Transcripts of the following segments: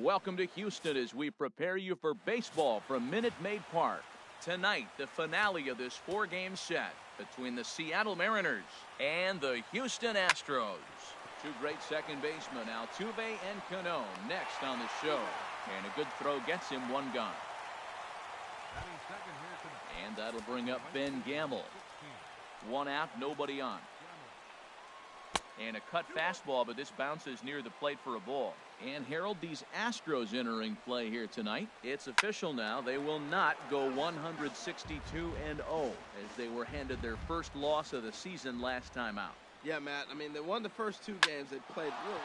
welcome to Houston as we prepare you for baseball from Minute Maid Park. Tonight, the finale of this 4-game set between the Seattle Mariners and the Houston Astros. Two great second basemen, Altuve and Cano, next on the show. And a good throw gets him one gone. And that'll bring up Ben Gamble. One out, nobody on. And a cut fastball, but this bounces near the plate for a ball. And Harold, these Astros entering play here tonight. It's official now. They will not go 162-0 as they were handed their first loss of the season last time out. Yeah, Matt. I mean, they won the first 2 games. They played really.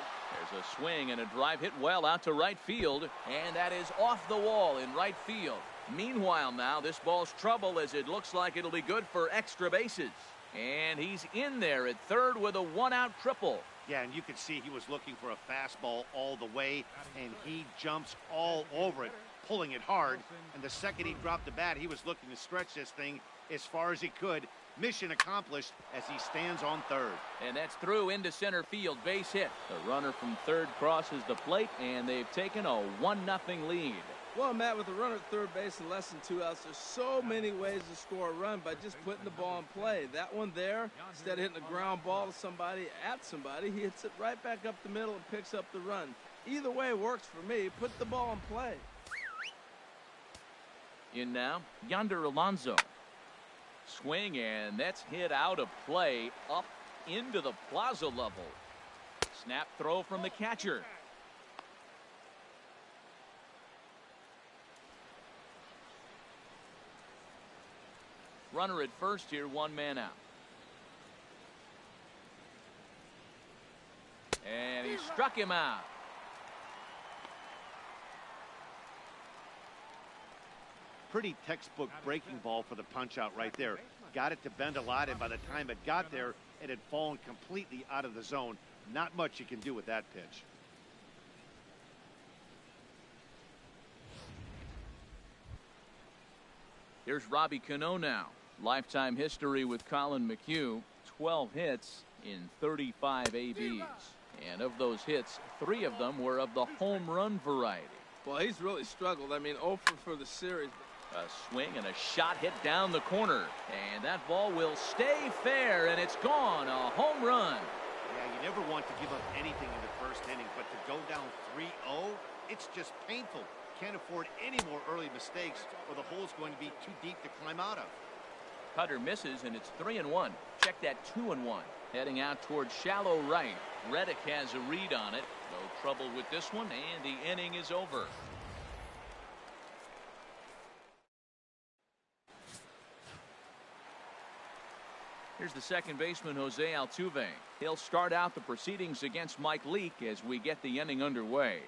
There's a swing and a drive hit well out to right field. And that is off the wall in right field. Meanwhile now, this ball's trouble as it looks like it'll be good for extra bases. And he's in there at third with a 1-out triple. Yeah, and you could see he was looking for a fastball all the way, and he jumps all over it, pulling it hard. And the second he dropped the bat, he was looking to stretch this thing as far as he could. Mission accomplished as he stands on third. And that's through into center field, base hit. The runner from third crosses the plate, and they've taken a 1-0 lead. Well, Matt, with a runner at third base and less than 2 outs, there's so many ways to score a run by just putting the ball in play. That one there, instead of hitting a ground ball to somebody, at somebody, he hits it right back up the middle and picks up the run. Either way works for me. Put the ball in play. In now, Yonder Alonso. Swing, and that's hit out of play up into the plaza level. Snap throw from the catcher. Runner at first here, 1 man out. And he struck him out. Pretty textbook breaking ball for the punch out right there. Got it to bend a lot, and by the time it got there, it had fallen completely out of the zone. Not much you can do with that pitch. Here's Robbie Cano now. Lifetime history with Colin McHugh, 12 hits in 35 ABs. And of those hits, 3 of them were of the home run variety. Well, he's really struggled. I mean, 0 for the series. A swing and a shot hit down the corner. And that ball will stay fair, and it's gone. A home run. Yeah, you never want to give up anything in the first inning, but to go down 3-0, it's just painful. Can't afford any more early mistakes, or the hole's going to be too deep to climb out of. Cutter misses, and it's 3-1. Check that 2-1. Heading out towards shallow right. Reddick has a read on it. No trouble with this one, and the inning is over. Here's the second baseman, Jose Altuve. He'll start out the proceedings against Mike Leake as we get the inning underway.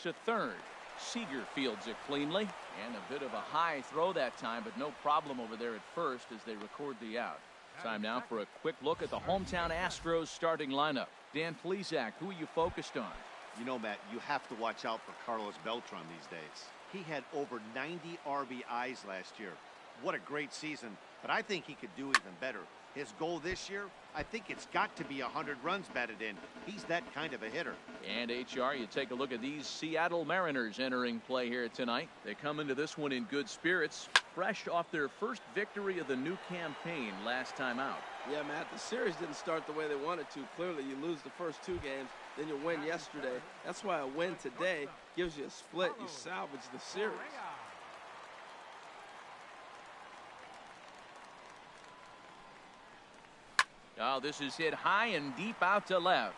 To third. Seager fields it cleanly, and a bit of a high throw that time, but no problem over there at first as they record the out. Time now for a quick look at the hometown Astros starting lineup. Dan Plesac, who are you focused on? You know, Matt, you have to watch out for Carlos Beltran these days. He had over 90 RBIs last year. What a great season, but I think he could do even better. His goal this year, I think it's got to be 100 runs batted in. He's that kind of a hitter. And HR, you take a look at these Seattle Mariners entering play here tonight. They come into this one in good spirits, fresh off their first victory of the new campaign last time out. Yeah, Matt, the series didn't start the way they wanted to. Clearly, you lose the first 2 games, then you win yesterday. That's why a win today gives you a split. You salvage the series. Oh, this is hit high and deep out to left,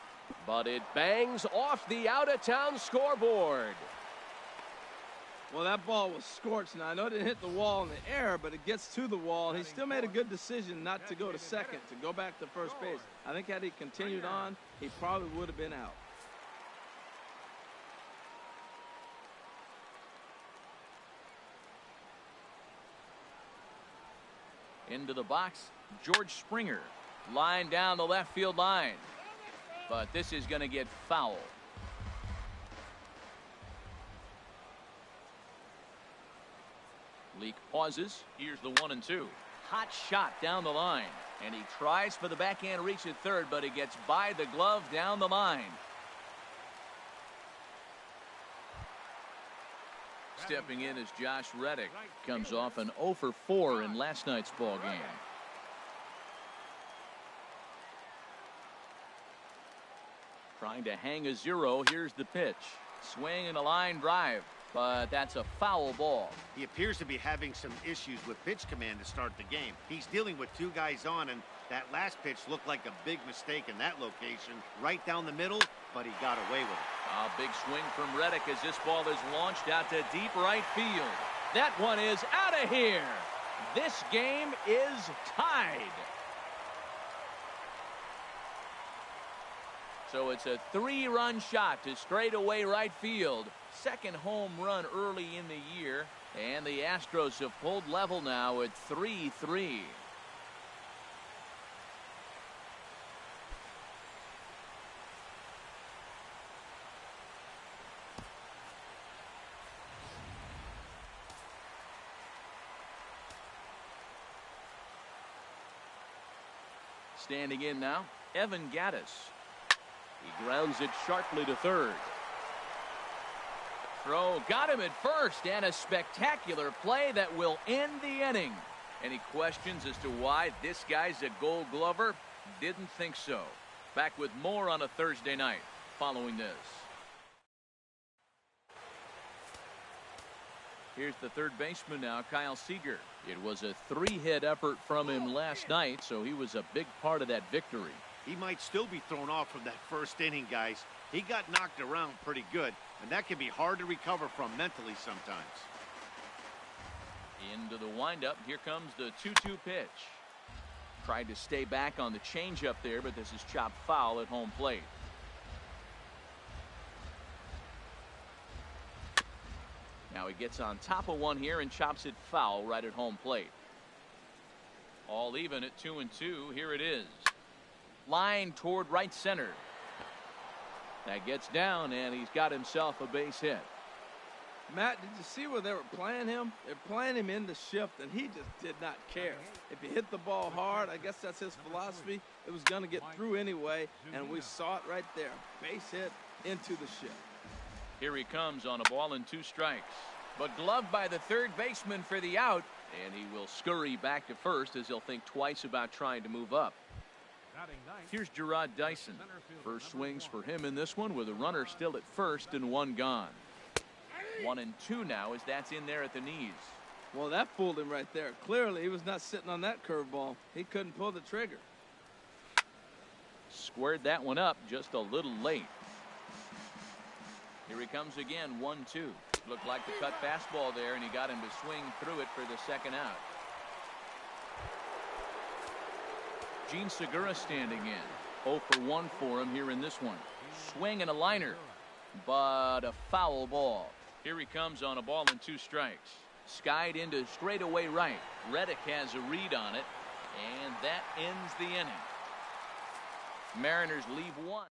but it bangs off the out-of-town scoreboard. Well, that ball was scorched. Now, I know it didn't hit the wall in the air, but it gets to the wall, and he still made a good decision not to go to second, to go back to first base. I think had he continued on, he probably would have been out. Into the box, George Springer. Line down the left field line. But this is going to get foul. Leake pauses. Here's the 1-2. Hot shot down the line. And he tries for the backhand reach at third, but it gets by the glove down the line. Stepping in is Josh Reddick. Comes off an 0 for 4 in last night's ball game. Trying to hang a 0. Here's the pitch. Swing and a line drive, but that's a foul ball. He appears to be having some issues with pitch command to start the game. He's dealing with 2 guys on, and that last pitch looked like a big mistake in that location. Right down the middle, but he got away with it. A big swing from Reddick as this ball is launched out to deep right field. That one is out of here. This game is tied. So it's a 3-run shot to straightaway right field. Second home run early in the year. And the Astros have pulled level now at 3-3. Standing in now, Evan Gattis. He grounds it sharply to third. Throw got him at first, and a spectacular play that will end the inning. Any questions as to why this guy's a Gold Glover? Didn't think so. Back with more on a Thursday night following this. Here's the third baseman now, Kyle Seager. It was a 3-hit effort from him last night, so he was a big part of that victory. He might still be thrown off from that first inning, guys. He got knocked around pretty good, and that can be hard to recover from mentally sometimes. Into the windup. Here comes the 2-2 pitch. Tried to stay back on the changeup there, but this is chopped foul at home plate. Now he gets on top of one here and chops it foul right at home plate. All even at 2-2. Here it is. Line toward right center. That gets down, and he's got himself a base hit. Matt, did you see where they were playing him? They're playing him in the shift, and he just did not care. If he hit the ball hard, I guess that's his philosophy. It was going to get through anyway, and we saw it right there. Base hit into the shift. Here he comes on a ball and 2 strikes. But gloved by the third baseman for the out, and he will scurry back to first as he'll think twice about trying to move up. Here's Gerard Dyson. First swings for him in this one with a runner still at first and 1 gone. 1-2 now as that's in there at the knees. Well, that fooled him right there. Clearly, he was not sitting on that curveball. He couldn't pull the trigger. Squared that one up just a little late. Here he comes again, 1-2. Looked like the cut fastball there, and he got him to swing through it for the second out. Gene Segura standing in. 0 for 1 for him here in this one. Swing and a liner, but a foul ball. Here he comes on a ball and 2 strikes. Skied into straightaway right. Reddick has a read on it, and that ends the inning. Mariners leave 1.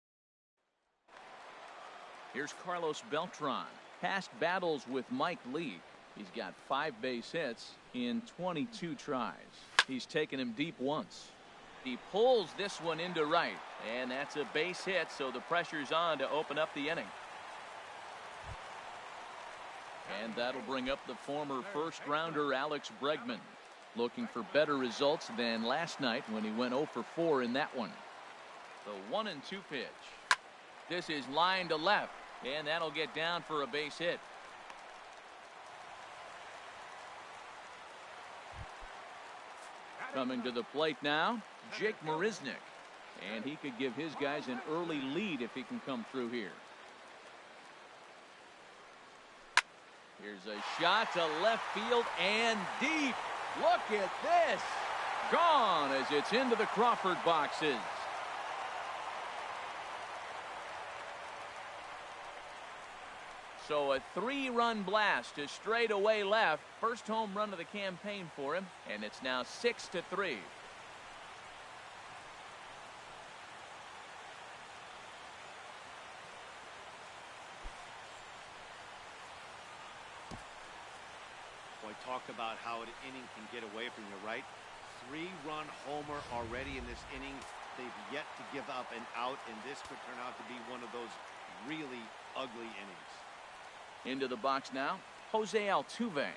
Here's Carlos Beltran. Past battles with Mike Leake. He's got 5 base hits in 22 tries. He's taken him deep once. He pulls this one into right, and that's a base hit, so the pressure's on to open up the inning. And that'll bring up the former first-rounder Alex Bregman, looking for better results than last night when he went 0 for 4 in that one. The 1-2 pitch. This is line to left, and that'll get down for a base hit. Coming to the plate now, Jake Marisnick. And he could give his guys an early lead if he can come through here. Here's a shot to left field and deep. Look at this. Gone as it's into the Crawford boxes. So a 3-run blast to straightaway left. First home run of the campaign for him, and it's now 6-3. Boy, talk about how an inning can get away from you, right? 3-run homer already in this inning. They've yet to give up an out, and this could turn out to be one of those really ugly innings. Into the box now, Jose Altuve.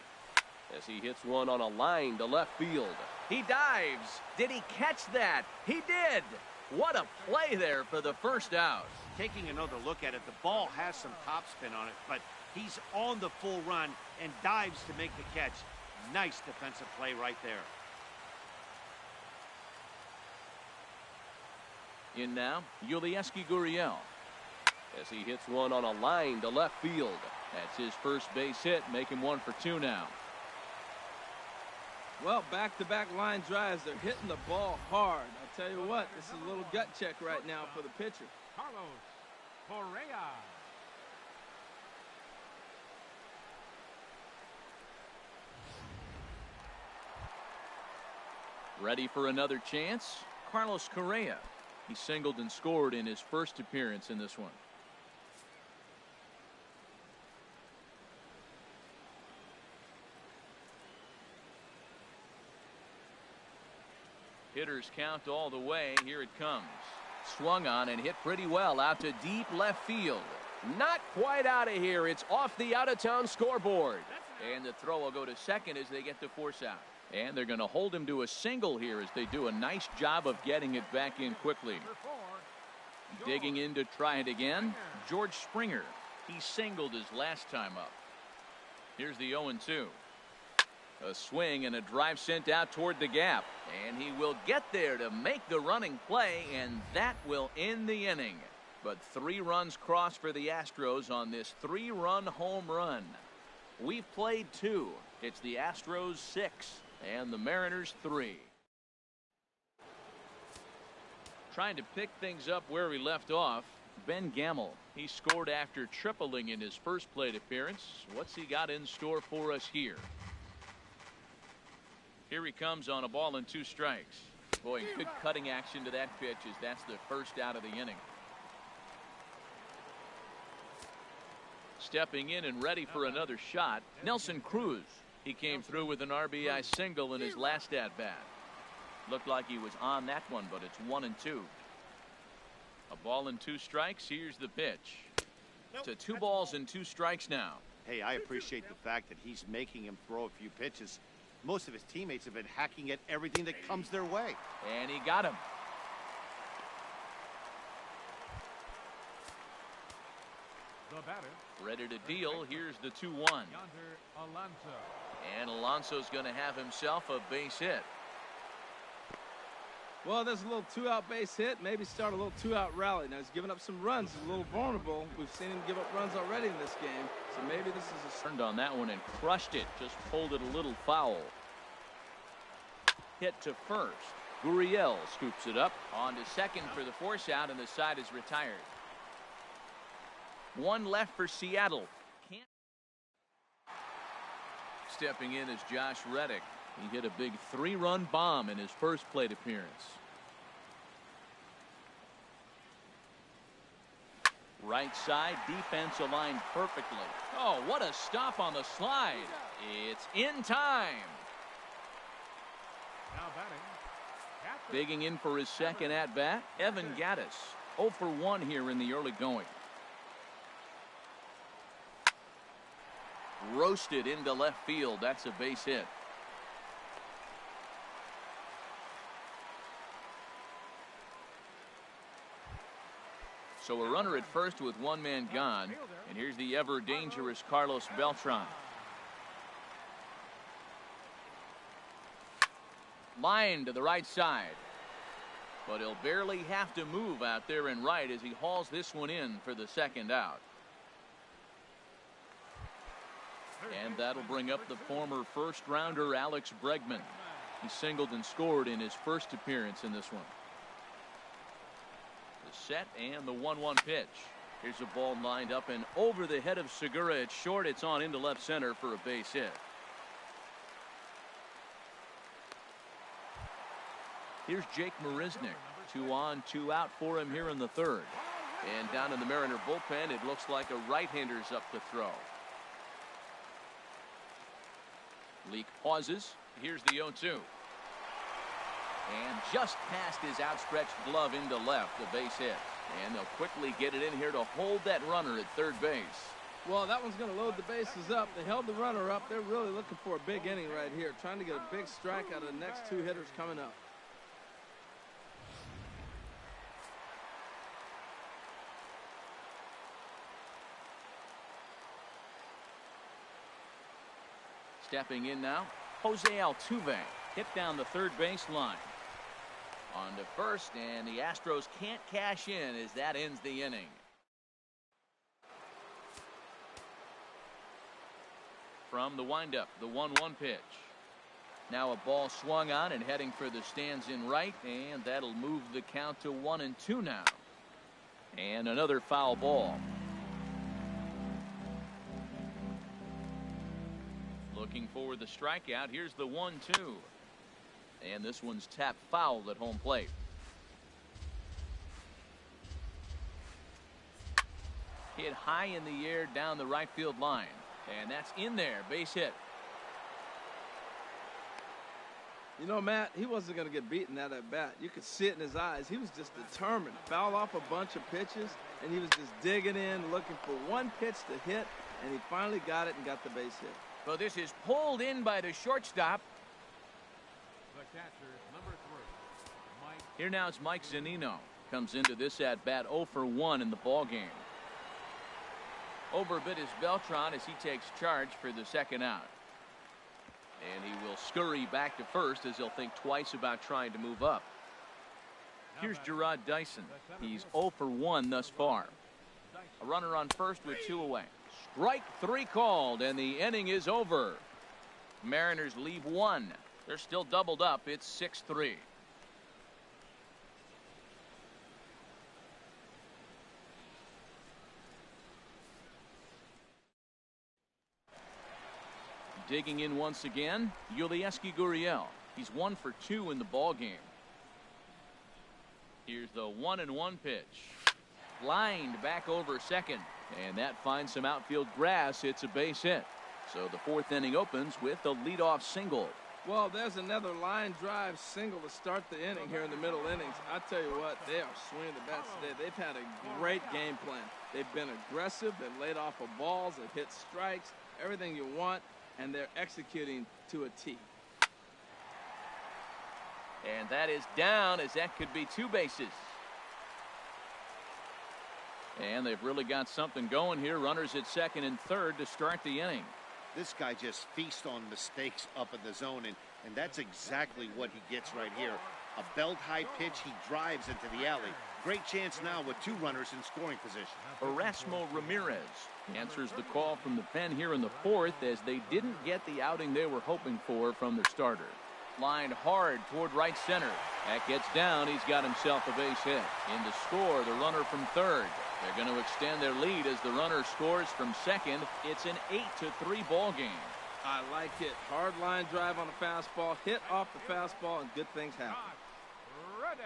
As he hits one on a line to left field. He dives. Did he catch that? He did. What a play there for the first out. Taking another look at it, the ball has some topspin on it, but he's on the full run and dives to make the catch. Nice defensive play right there. In now, Yulieski Gurriel. As he hits one on a line to left field. That's his first base hit, making 1 for 2 now. Well, back-to-back line drives. They're hitting the ball hard. I'll tell you what, this is a little gut check right now for the pitcher. Carlos Correa. Ready for another chance? Carlos Correa. He singled and scored in his first appearance in this one. Hitters count all the way. Here it comes. Swung on and hit pretty well out to deep left field. Not quite out of here. It's off the out-of-town scoreboard. And the throw will go to second as they get the force out. And they're going to hold him to a single here as they do a nice job of getting it back in quickly. Digging in to try it again, George Springer. He singled his last time up. Here's the 0-2. A swing and a drive sent out toward the gap. And he will get there to make the running play, and that will end the inning. But 3 runs crossed for the Astros on this 3-run home run. We've played 2. It's the Astros 6 and the Mariners 3. Trying to pick things up where we left off, Ben Gamel. He scored after tripling in his first plate appearance. What's he got in store for us here? Here he comes on a ball and 2 strikes. Boy, good cutting action to that pitch as that's the first out of the inning. Stepping in and ready for another shot, Nelson Cruz. He came through with an RBI single in his last at-bat. Looked like he was on that one, but it's 1-2. A ball and 2 strikes. Here's the pitch. To 2 balls and 2 strikes now. Hey, I appreciate the fact that he's making him throw a few pitches. Most of his teammates have been hacking at everything that comes their way. And he got him. The batter. Ready to deal. Here's the 2-1. Alonso. And Alonso's going to have himself a base hit. Well, there's a little 2-out base hit. Maybe start a little 2-out rally. Now, he's giving up some runs. He's a little vulnerable. We've seen him give up runs already in this game. So maybe this is a... Turned on that one and crushed it. Just pulled it a little foul. Hit to first. Gurriel scoops it up. On to second for the force out, and the side is retired. 1 left for Seattle. Stepping in is Josh Reddick. He hit a big 3-run bomb in his first plate appearance. Right side, defense aligned perfectly. Oh, what a stop on the slide. It's in time. Now batting. Digging in for his second at-bat, Evan Gattis. 0 for 1 here in the early going. Roasted into left field. That's a base hit. So a runner at first with 1 man gone. And here's the ever dangerous Carlos Beltran. Line to the right side. But he'll barely have to move out there in right as he hauls this one in for the second out. And that'll bring up the former first-rounder Alex Bregman. He singled and scored in his first appearance in this one. The set and the 1-1 pitch. Here's a ball lined up and over the head of Segura. It's short. It's on into left center for a base hit. Here's Jake Marisnick. 2 on, 2 out for him here in the third. And down in the Mariner bullpen, it looks like a right-hander's up to throw. Leak pauses. Here's the 0-2. And just past his outstretched glove into left, the base hit. And they'll quickly get it in here to hold that runner at third base. Well, that one's going to load the bases up. They held the runner up. They're really looking for a big inning right here, trying to get a big strike out of the next two hitters coming up. Stepping in now, Jose Altuve hit down the third base line. On to first, and the Astros can't cash in as that ends the inning. From the windup, the 1-1 pitch. Now a ball swung on and heading for the stands in right, and that'll move the count to 1-2 now. And another foul ball. Looking for the strikeout. Here's the 1-2. And this one's tapped foul at home plate. Hit high in the air down the right field line. And that's in there. Base hit. You know, Matt, he wasn't going to get beaten at that bat. You could see it in his eyes. He was just determined. Fouled off a bunch of pitches, and he was just digging in, looking for one pitch to hit, and he finally got it and got the base hit. Well, this is pulled in by the shortstop. The catcher, number 3, Mike. Here now is Mike Zunino. Comes into this at bat 0 for 1 in the ball game. Overbid is Beltran as he takes charge for the second out. And he will scurry back to first as he'll think twice about trying to move up. Here's Gerard Dyson. He's 0 for 1 thus far. A runner on first with 2 away. Strike 3 called, and the inning is over. Mariners leave 1. They're still doubled up. It's 6-3. Digging in once again, Yulieski Gurriel. He's 1 for 2 in the ball game. Here's the 1-1 pitch. Lined back over second, and that finds some outfield grass. It's a base hit. So the 4th inning opens with a leadoff single. Well, there's another line drive single to start the inning here in the middle innings. I tell you what, they are swinging the bats today. They've had a great game plan. They've been aggressive. They've laid off of balls. They've hit strikes, everything you want, and they're executing to a T. And that is down, as that could be 2 bases. And they've really got something going here. Runners at second and third to start the inning. This guy just feasts on mistakes up in the zone, and that's exactly what he gets right here. A belt-high pitch, he drives into the alley. Great chance now with 2 runners in scoring position. Erasmo Ramirez answers the call from the pen here in the 4th as they didn't get the outing they were hoping for from their starter. Lined hard toward right center. That gets down. He's got himself a base hit. In to score, the runner from third. They're going to extend their lead as the runner scores from second. It's an 8-3 ball game. I like it. Hard line drive on a fastball, hit off the fastball, and good things happen. Ready.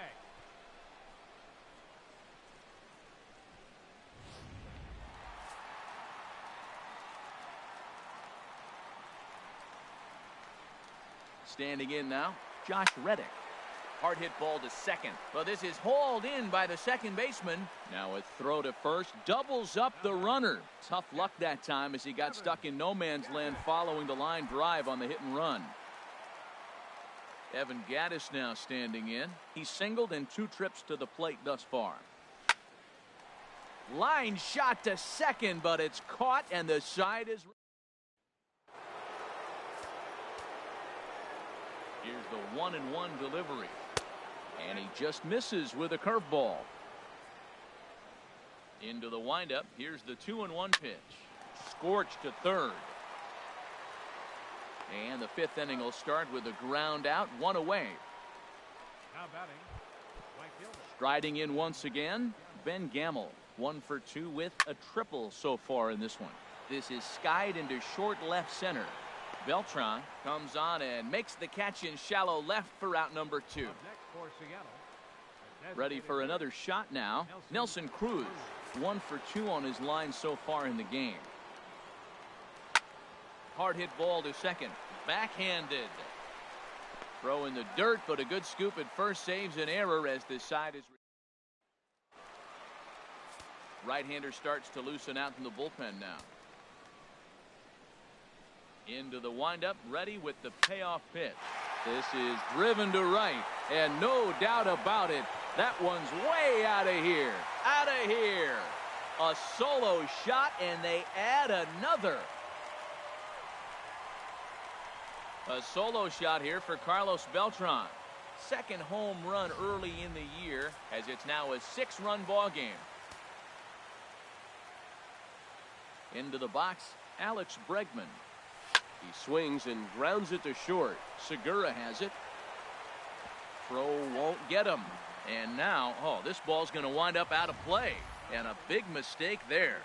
Standing in now, Josh Reddick. Hard hit ball to second. Well, this is hauled in by the second baseman. Now a throw to first doubles up the runner. Tough luck that time as he got stuck in no man's land following the line drive on the hit and run. Evan Gattis now standing in. He's singled in 2 trips to the plate thus far. Line shot to second, but it's caught and the side is. Here's the 1-1 delivery. And he just misses with a curveball. Into the windup. Here's the 2-1 pitch. Scorched to third. And the 5th inning will start with a ground out, 1 away. Now batting, right fielder. Striding in once again, Ben Gamel. 1 for 2 with a triple so far in this one. This is skied into short left center. Beltran comes on and makes the catch in shallow left for out number 2. Up next for Seattle. Ready for another shot now. Nelson Cruz, 1 for 2 on his line so far in the game. Hard hit ball to second. Backhanded. Throw in the dirt, but a good scoop at first saves an error as this side is. Right-hander starts to loosen out in the bullpen now. Into the windup, ready with the payoff pitch. This is driven to right, and no doubt about it, that one's way out of here. Out of here. A solo shot, and they add another. A solo shot here for Carlos Beltran. Second home run early in the year, as it's now a 6-run ball game. Into the box, Alex Bregman. He swings and grounds it to short. Segura has it. Throw won't get him. And now, this ball's going to wind up out of play. And a big mistake there.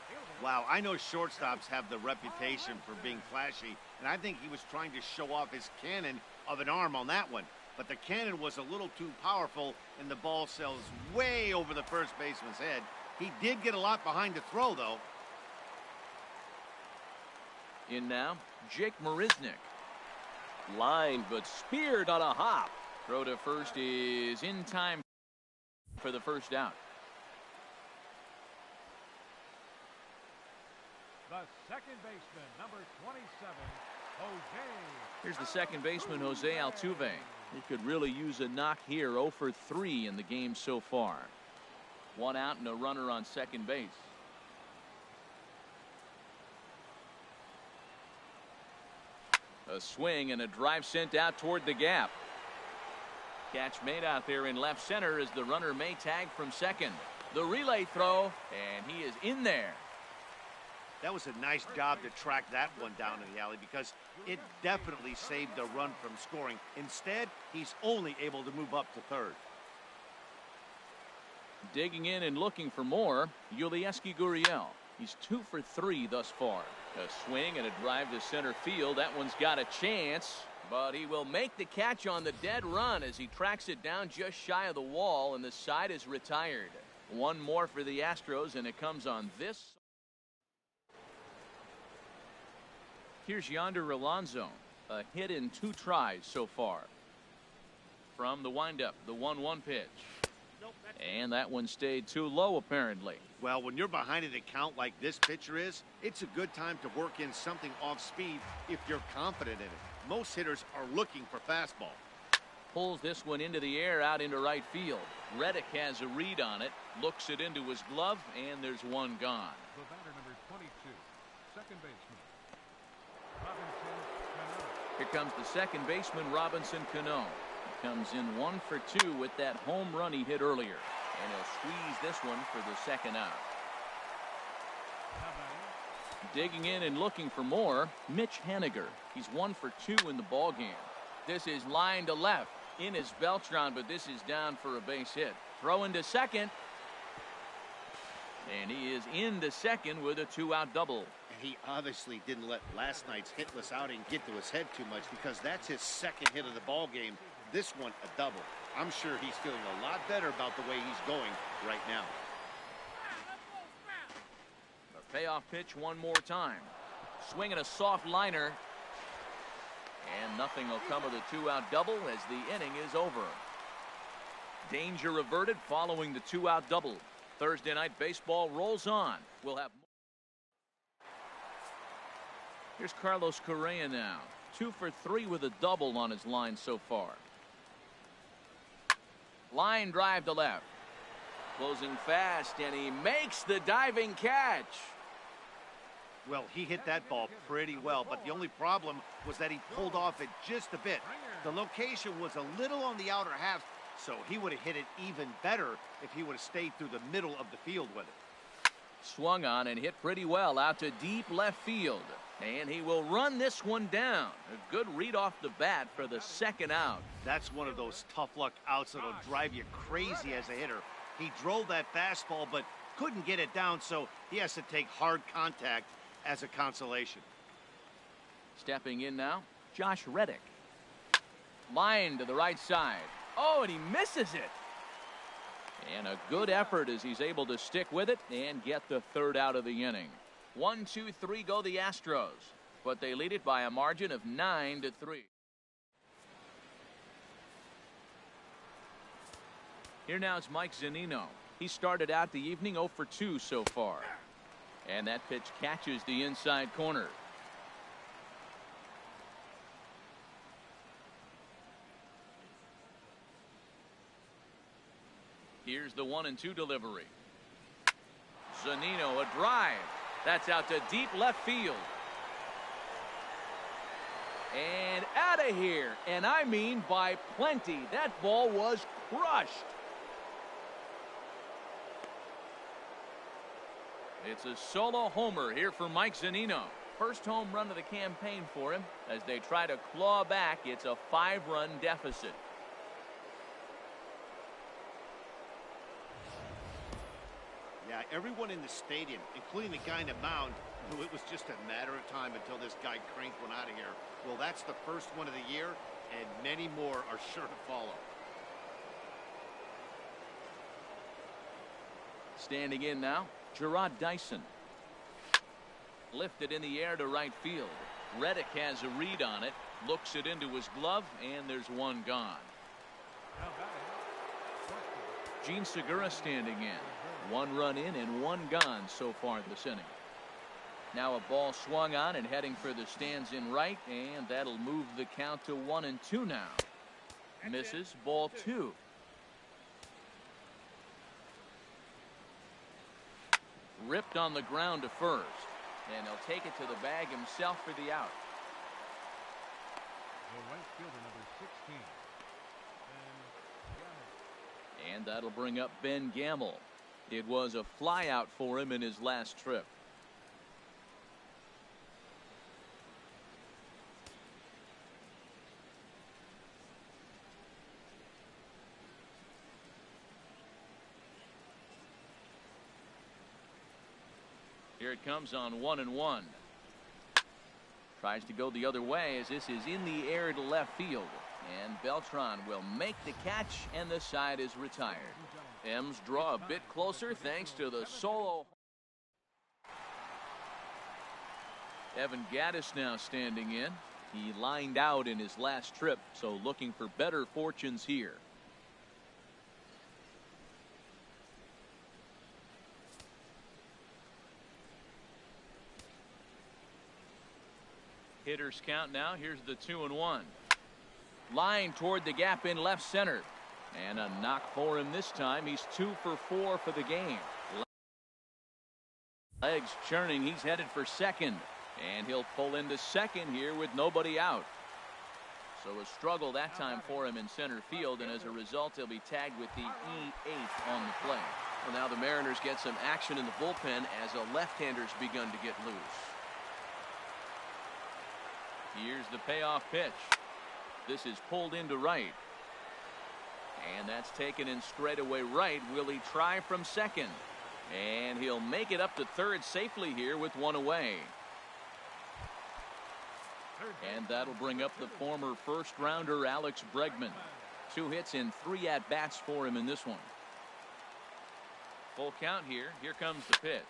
Wow, I know shortstops have the reputation for being flashy, and I think he was trying to show off his cannon of an arm on that one. But the cannon was a little too powerful, and the ball sails way over the first baseman's head. He did get a lot behind the throw, though. In now, Jake Marisnick. Lined but speared on a hop. Throw to first is in time for the first out. The second baseman, number 27, Jose. Here's the second baseman, Jose Altuve. He could really use a knock here. 0 for 3 in the game so far. 1 out and a runner on second base. A swing and a drive sent out toward the gap. Catch made out there in left center as the runner may tag from second. The relay throw, and he is in there. That was a nice job to track that one down in the alley because it definitely saved a run from scoring. Instead, he's only able to move up to third. Digging in and looking for more, Yulieski Gurriel. He's 2 for 3 thus far. A swing and a drive to center field. That one's got a chance, but he will make the catch on the dead run as he tracks it down just shy of the wall, and the side is retired. One more for the Astros, and it comes on this. Here's Yonder Alonso. A hit in 2 tries so far. From the windup, the 1-1 pitch. And that one stayed too low, apparently. Well, when you're behind an account like this pitcher is, it's a good time to work in something off speed if you're confident in it. Most hitters are looking for fastball. Pulls this one into the air out into right field. Reddick has a read on it, looks it into his glove, and there's one gone. The batter, number 22, second baseman, Robinson Cano. Here comes the second baseman, Robinson Cano. He comes in 1 for 2 with that home run he hit earlier. And he'll squeeze this one for the second out. Digging in and looking for more, Mitch Haniger. He's 1 for 2 in the ball game. This is line to left. In is Beltran, but this is down for a base hit. Throw into second. And he is into second with a 2-out double. And he obviously didn't let last night's hitless outing get to his head too much because that's his second hit of the ball game. This one a double. I'm sure he's feeling a lot better about the way he's going right now. The payoff pitch one more time. Swinging a soft liner. And nothing will come of the 2-out double as the inning is over. Danger averted following the 2-out double. Thursday night baseball rolls on. We'll have more. Here's Carlos Correa now. 2 for 3 with a double on his line so far. Line drive to left. Closing fast, and he makes the diving catch. Well, he hit that ball pretty well, but the only problem was that he pulled off it just a bit. The location was a little on the outer half, so he would have hit it even better if he would have stayed through the middle of the field with it. Swung on and hit pretty well out to deep left field. And he will run this one down. A good read off the bat for the second out. That's one of those tough luck outs that'll drive you crazy as a hitter. He drove that fastball but couldn't get it down, so he has to take hard contact as a consolation. Stepping in now, Josh Reddick. Line to the right side. Oh, and he misses it. And a good effort as he's able to stick with it and get the third out of the inning. 1, 2, 3 go the Astros, but they lead it by a margin of 9-3. Here now is Mike Zunino. He started out the evening 0 for 2 so far. And that pitch catches the inside corner. Here's the 1-2 delivery. Zunino, a drive. That's out to deep left field. And out of here. And I mean by plenty. That ball was crushed. It's a solo homer here for Mike Zunino. First home run of the campaign for him. As they try to claw back, it's a 5-run deficit. Yeah, everyone in the stadium, including the guy in the mound, knew it was just a matter of time until this guy cranked one out of here. Well, that's the first one of the year, and many more are sure to follow. Standing in now, Gerard Dyson. Lifted in the air to right field. Reddick has a read on it, looks it into his glove, and there's one gone. Gene Segura standing in. 1 run in and 1 gone so far this inning. Now a ball swung on and heading for the stands in right, and that'll move the count to 1-2 now. Misses, ball 2. Ripped on the ground to first, and he'll take it to the bag himself for the out. And that'll bring up Ben Gamble. It was a fly out for him in his last trip. Here it comes on 1-1. Tries to go the other way as this is in the air to left field. And Beltran will make the catch, and the side is retired. M's draw a bit closer thanks to the solo. Evan Gattis now standing in. He lined out in his last trip, so looking for better fortunes here. Hitters count now. Here's the 2-1. Line toward the gap in left center. And a knock for him this time. He's 2 for 4 for the game. Legs churning. He's headed for second. And he'll pull into second here with nobody out. So a struggle that time for him in center field. And as a result, he'll be tagged with the E8 on the play. Well, now the Mariners get some action in the bullpen as a left-hander's begun to get loose. Here's the payoff pitch. This is pulled into right. And that's taken in straightaway right. Will he try from second? And he'll make it up to third safely here with 1 away. And that'll bring up the former first-rounder Alex Bregman. 2 hits and 3 at-bats for him in this one. Full count here. Here comes the pitch.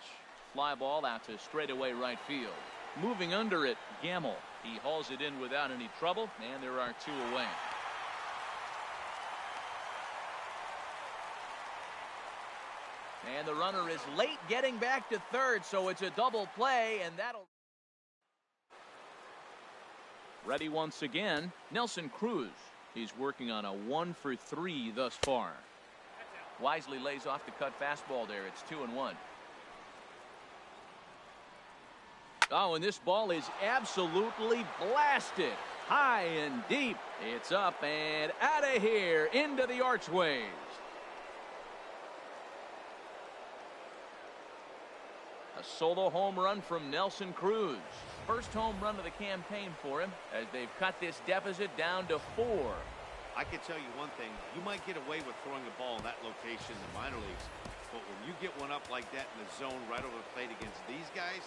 Fly ball out to straightaway right field. Moving under it, Gamble. He hauls it in without any trouble, and there are 2 away. And the runner is late getting back to third, so it's a double play, and that'll... Ready once again, Nelson Cruz. He's working on a 1 for 3 thus far. Wisely lays off the cut fastball there. It's 2-1. Oh, and this ball is absolutely blasted. High and deep. It's up and out of here into the archways. A solo home run from Nelson Cruz. First home run of the campaign for him as they've cut this deficit down to 4. I can tell you one thing. You might get away with throwing a ball in that location in the minor leagues. But when you get one up like that in the zone right over the plate against these guys,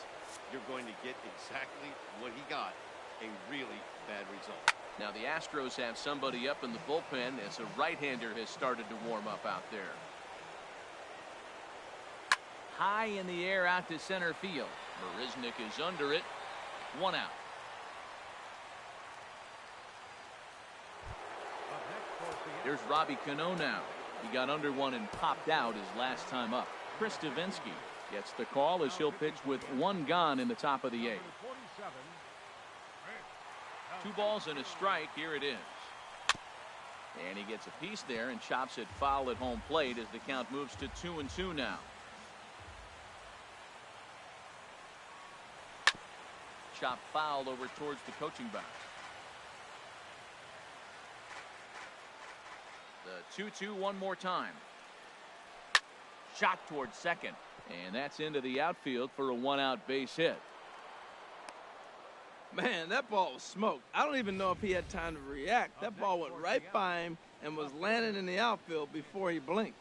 you're going to get exactly what he got, a really bad result. Now the Astros have somebody up in the bullpen as a right-hander has started to warm up out there. High in the air out to center field. Marisnick is under it. 1 out. Here's Robbie Cano now. He got under one and popped out his last time up. Chris Davinsky gets the call as he'll pitch with 1 gone in the top of the 8th. 2 balls and a strike. Here it is. And he gets a piece there and chops it foul at home plate as the count moves to 2-2 now. Chop foul over towards the coaching box. The 2-2 one more time. Shot towards second. And that's into the outfield for a one-out base hit. Man, that ball was smoked. I don't even know if he had time to react. That ball went right by him and was landing in the outfield before he blinked.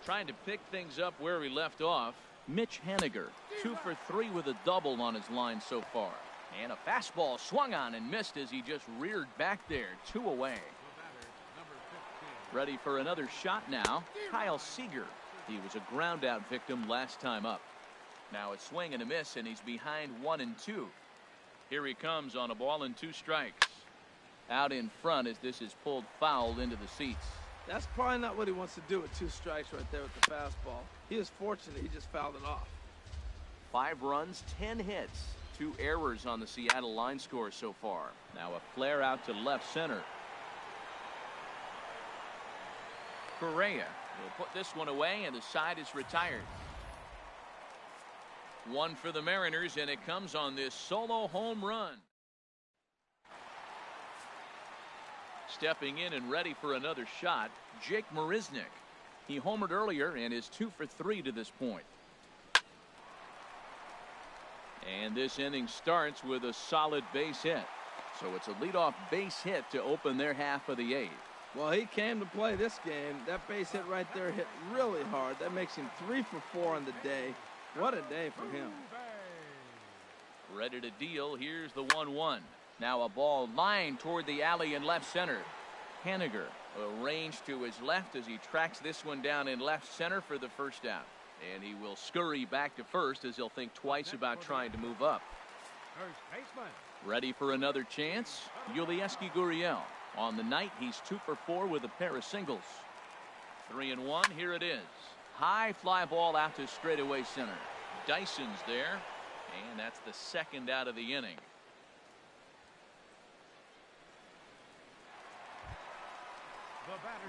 Trying to pick things up where he left off, Mitch Haniger, 2 for 3 with a double on his line so far. And a fastball swung on and missed as he just reared back there, 2 away. Ready for another shot now, Kyle Seager. He was a ground out victim last time up. Now a swing and a miss, and he's behind 1-2. Here he comes on a ball and 2 strikes. Out in front as this is pulled foul into the seats. That's probably not what he wants to do with 2 strikes right there with the fastball. He is fortunate he just fouled it off. 5 runs, 10 hits, 2 errors on the Seattle line score so far. Now a flare out to left center. Correa will put this one away, and the side is retired. 1 for the Mariners, and it comes on this solo home run. Stepping in and ready for another shot, Jake Marisnick. He homered earlier and is 2 for 3 to this point. And this inning starts with a solid base hit. So it's a leadoff base hit to open their half of the 8th. Well, he came to play this game. That base hit right there hit really hard. That makes him 3 for 4 on the day. What a day for him. Ready to deal. Here's the 1-1. Now a ball lined toward the alley in left center. Haniger will range to his left as he tracks this one down in left center for the first out. And he will scurry back to first as he'll think twice about trying to move up. Ready for another chance? Yulieski Gurriel. On the night, he's 2 for 4 with a pair of singles. 3-1. Here it is. High fly ball out to straightaway center. Dyson's there, and that's the second out of the inning.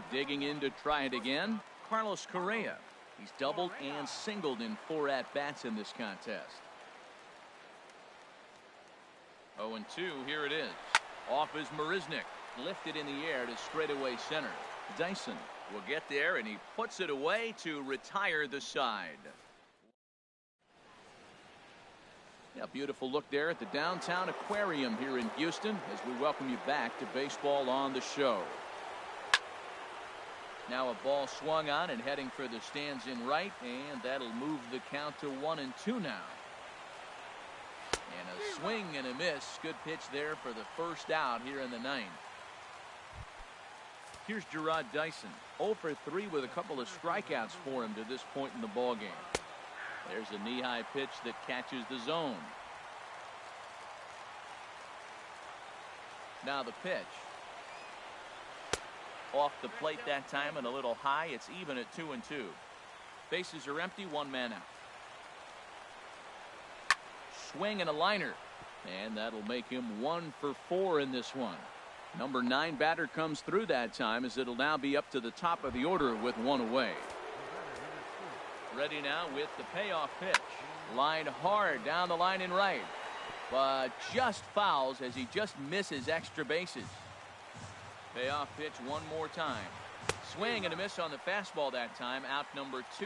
Digging in to try it again, Carlos Correa. He's doubled and singled in 4 at-bats in this contest. 0-2. Here it is. Off is Marisnick. Lifted in the air to straightaway center. Dyson will get there, and he puts it away to retire the side. Yeah, beautiful look there at the downtown aquarium here in Houston as we welcome you back to Baseball on the Show. Now a ball swung on and heading for the stands in right, and that'll move the count to 1-2 now. And a swing and a miss. Good pitch there for the first out here in the 9th. Here's Gerard Dyson, 0 for 3 with a couple of strikeouts for him to this point in the ballgame. There's a knee-high pitch that catches the zone. Now the pitch. Off the plate that time and a little high. It's even at 2-2. Bases are empty, 1 man out. Swing and a liner. And that'll make him 1 for 4 in this one. Number 9 batter comes through that time as it'll now be up to the top of the order with 1 away. Ready now with the payoff pitch. Lined hard down the line in right. But just fouls as he just misses extra bases. Payoff pitch one more time. Swing and a miss on the fastball that time. Out number 2.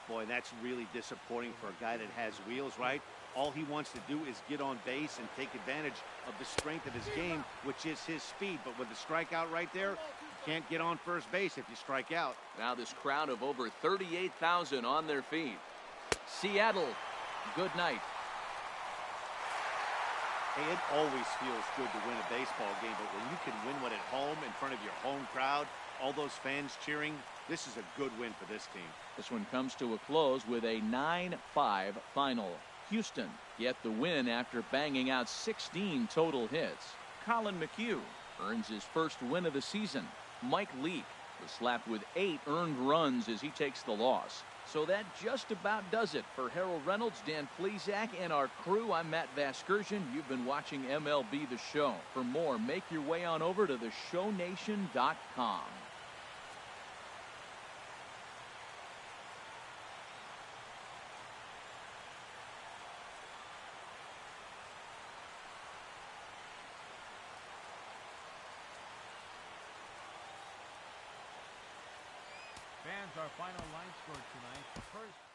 Boy, that's really disappointing for a guy that has wheels, right? All he wants to do is get on base and take advantage of the strength of his game, which is his speed. But with the strikeout right there, you can't get on first base if you strike out. Now this crowd of over 38,000 on their feet. Seattle, good night. Hey, it always feels good to win a baseball game, but when you can win one at home in front of your home crowd, all those fans cheering, this is a good win for this team. This one comes to a close with a 9-5 final. Houston get the win after banging out 16 total hits. Colin McHugh earns his first win of the season. Mike Leake was slapped with 8 earned runs as he takes the loss. So that just about does it for Harold Reynolds, Dan Plesac, and our crew. I'm Matt Vasgersian. You've been watching MLB The Show. For more, make your way on over to theshownation.com. Fans, our final line score tonight. First